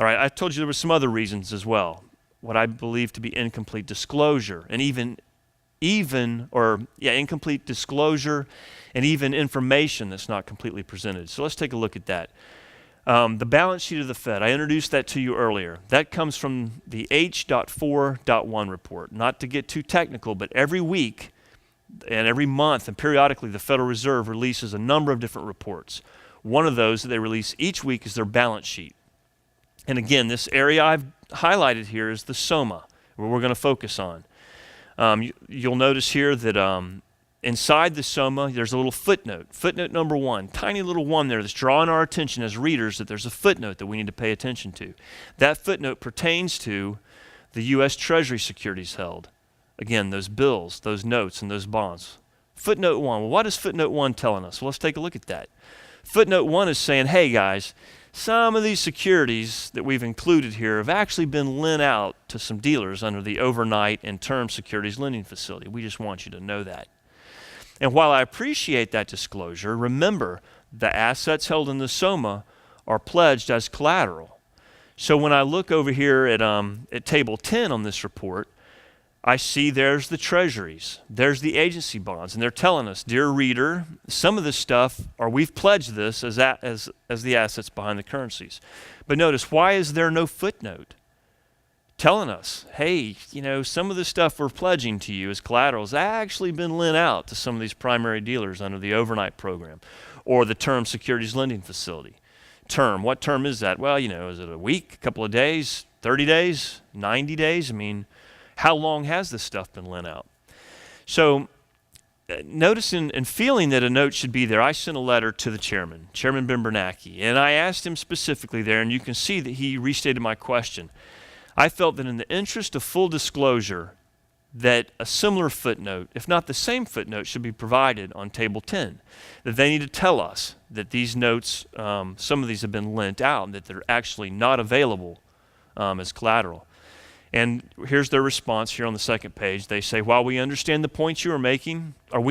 All right, I told you there were some other reasons as well. What I believe to be incomplete disclosure, and incomplete disclosure, and even information that's not completely presented. So let's take a look at that. The balance sheet of the Fed, I introduced that to you earlier. That comes from the H.4.1 report. Not to get too technical, but every week and every month and periodically the Federal Reserve releases a number of different reports. One of those that they release each week is their balance sheet. And again, this area I've highlighted here is the SOMA, where we're going to focus on. You'll notice here that inside the SOMA, there's a little footnote. Footnote number 1, tiny little one there that's drawing our attention as readers that there's a footnote that we need to pay attention to. That footnote pertains to the U.S. Treasury securities held. Again, those bills, those notes, and those bonds. Footnote 1, well, what is footnote 1 telling us? Well, let's take a look at that. Footnote 1 is saying, hey guys, some of these securities that we've included here have actually been lent out to some dealers under the overnight and term securities lending facility. We just want you to know that. And while I appreciate that disclosure, remember the assets held in the SOMA are pledged as collateral. So when I look over here at table 10 on this report, I see there's the treasuries, there's the agency bonds, and they're telling us, dear reader, some of this stuff, or we've pledged this as the assets behind the currencies. But notice, why is there no footnote telling us, hey, some of the stuff we're pledging to you as collateral has actually been lent out to some of these primary dealers under the overnight program or the term securities lending facility. Term, what term is that? Well, is it a week, a couple of days, 30 days, 90 days? How long has this stuff been lent out? So noticing and feeling that a note should be there, I sent a letter to the chairman, Chairman Ben Bernanke, and I asked him specifically there, and you can see that he restated my question. I felt that in the interest of full disclosure, that a similar footnote, if not the same footnote, should be provided on table 10, that they need to tell us that these notes, some of these have been lent out, and that they're actually not available as collateral. And here's their response here on the second page. They say, while we understand the points you are making, our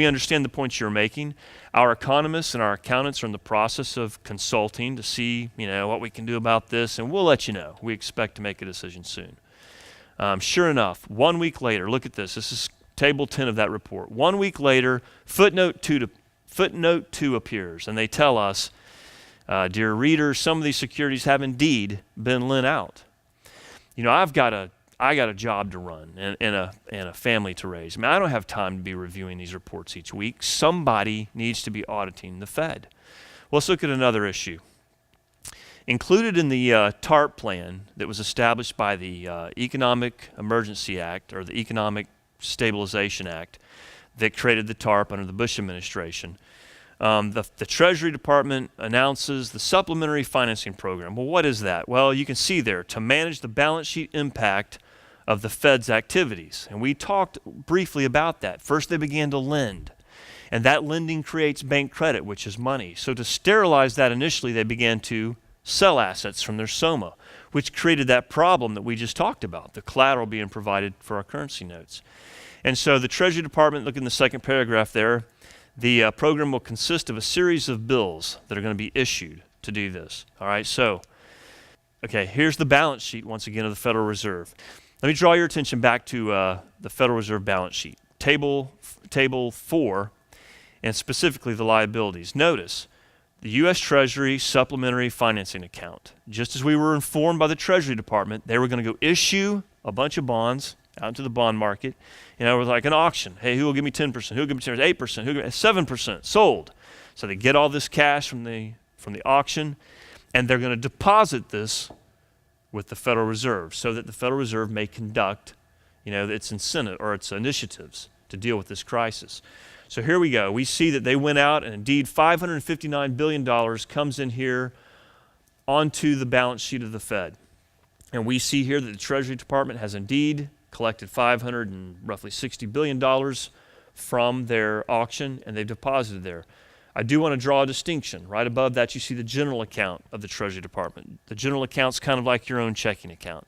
economists and our accountants are in the process of consulting to see, what we can do about this, and we'll let you know. We expect to make a decision soon. Sure enough, 1 week later, look at this. This is table 10 of that report. 1 week later, footnote 2 appears, and they tell us, dear reader, some of these securities have indeed been lent out. I got a job to run and a family to raise. I don't have time to be reviewing these reports each week. Somebody needs to be auditing the Fed. Well, let's look at another issue. Included in the TARP plan that was established by the Economic Emergency Act, or the Economic Stabilization Act, that created the TARP under the Bush administration, the Treasury Department announces the Supplementary Financing Program. Well, what is that? Well, you can see there, to manage the balance sheet impact of the Fed's activities. And we talked briefly about that. First, they began to lend, and that lending creates bank credit, which is money. So to sterilize that initially, they began to sell assets from their SOMA, which created that problem that we just talked about, the collateral being provided for our currency notes. And so the Treasury Department, look in the second paragraph there, the program will consist of a series of bills that are going to be issued to do this. All right, so, here's the balance sheet, once again, of the Federal Reserve. Let me draw your attention back to the Federal Reserve balance sheet, table 4, and specifically the liabilities. Notice the U.S. Treasury Supplementary Financing Account. Just as we were informed by the Treasury Department, they were going to go issue a bunch of bonds out into the bond market. It was like an auction. Hey, who will give me 10%? Who will give me 10%? 8%? Who will give me 7%? Sold. So they get all this cash from the auction, and they're going to deposit this with the Federal Reserve so that the Federal Reserve may conduct, its incentive or its initiatives to deal with this crisis. So here we go. We see that they went out, and indeed $559 billion comes in here onto the balance sheet of the Fed. And we see here that the Treasury Department has indeed collected $560 billion from their auction, and they've deposited there. I do want to draw a distinction. Right above that, you see the general account of the Treasury Department. The general account's kind of like your own checking account.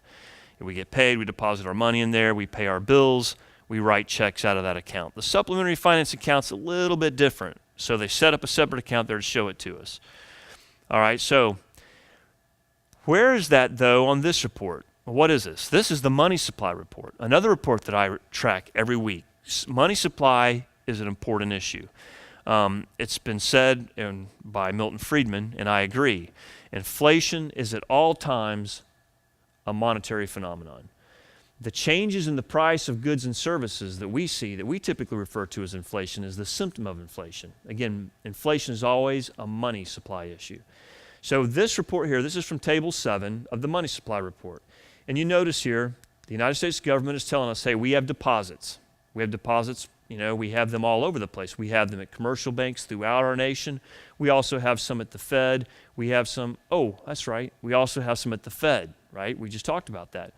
If we get paid, we deposit our money in there, we pay our bills, we write checks out of that account. The supplementary finance account's a little bit different. So they set up a separate account there to show it to us. All right, so Where is that, though, on this report? What is this? This is the money supply report, another report that I track every week. Money supply is an important issue. It's been said by Milton Friedman, and I agree. Inflation is at all times a monetary phenomenon. The changes in the price of goods and services that we see, that we typically refer to as inflation, is the symptom of inflation. Again, inflation is always a money supply issue. So this report here, this is from Table 7 of the money supply report. And you notice here, the United States government is telling us, hey, we have deposits. We have deposits, we have them all over the place. We have them at commercial banks throughout our nation. We also have some at the Fed. We have some, that's right, we also have some at the Fed, right? We just talked about that.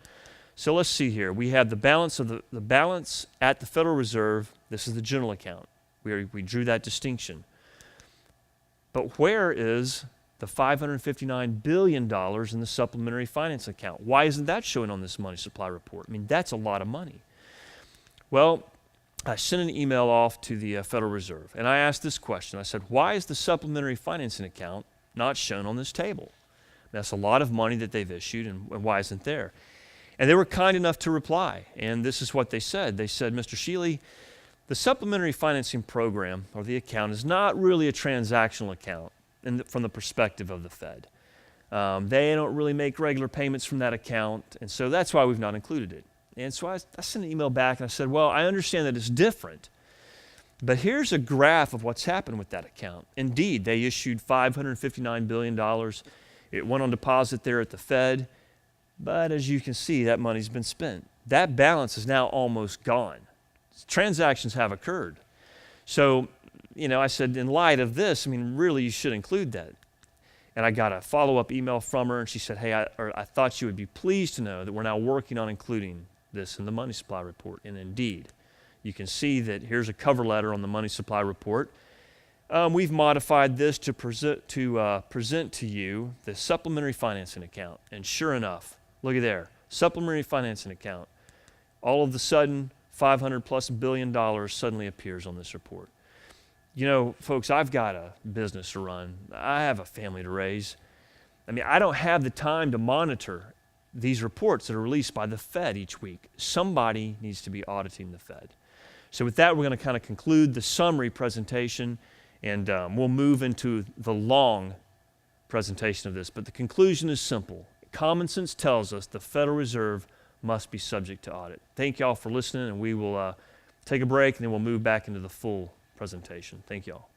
So let's see here. We have the balance of the balance at the Federal Reserve. This is the general account. We drew that distinction. But where is the $559 billion in the supplementary finance account? Why isn't that showing on this money supply report? I mean, that's a lot of money. Well, I sent an email off to the Federal Reserve, and I asked this question. I said, why is the supplementary financing account not shown on this table? That's a lot of money that they've issued, and why isn't there? And they were kind enough to reply, and this is what they said. They said, Mr. Shealy, the supplementary financing program, or the account, is not really a transactional account from the perspective of the Fed. They don't really make regular payments from that account, and so that's why we've not included it. And so I sent an email back, and I said, well, I understand that it's different, but here's a graph of what's happened with that account. Indeed, they issued $559 billion. It went on deposit there at the Fed. But as you can see, that money's been spent. That balance is now almost gone. Transactions have occurred. So, I said, in light of this, really you should include that. And I got a follow-up email from her, and she said, hey, I thought you would be pleased to know that we're now working on including this in the money supply report. And indeed, you can see that here's a cover letter on the money supply report. We've modified this to present to you the supplementary financing account. And sure enough, look at there, supplementary financing account. All of a sudden, $500+ billion suddenly appears on this report. Folks, I've got a business to run. I have a family to raise. I don't have the time to monitor these reports that are released by the Fed each week. Somebody needs to be auditing the Fed. So with that, we're going to kind of conclude the summary presentation, and we'll move into the long presentation of this. But the conclusion is simple. Common sense tells us the Federal Reserve must be subject to audit. Thank y'all for listening, and we will take a break, and then we'll move back into the full presentation. Thank y'all.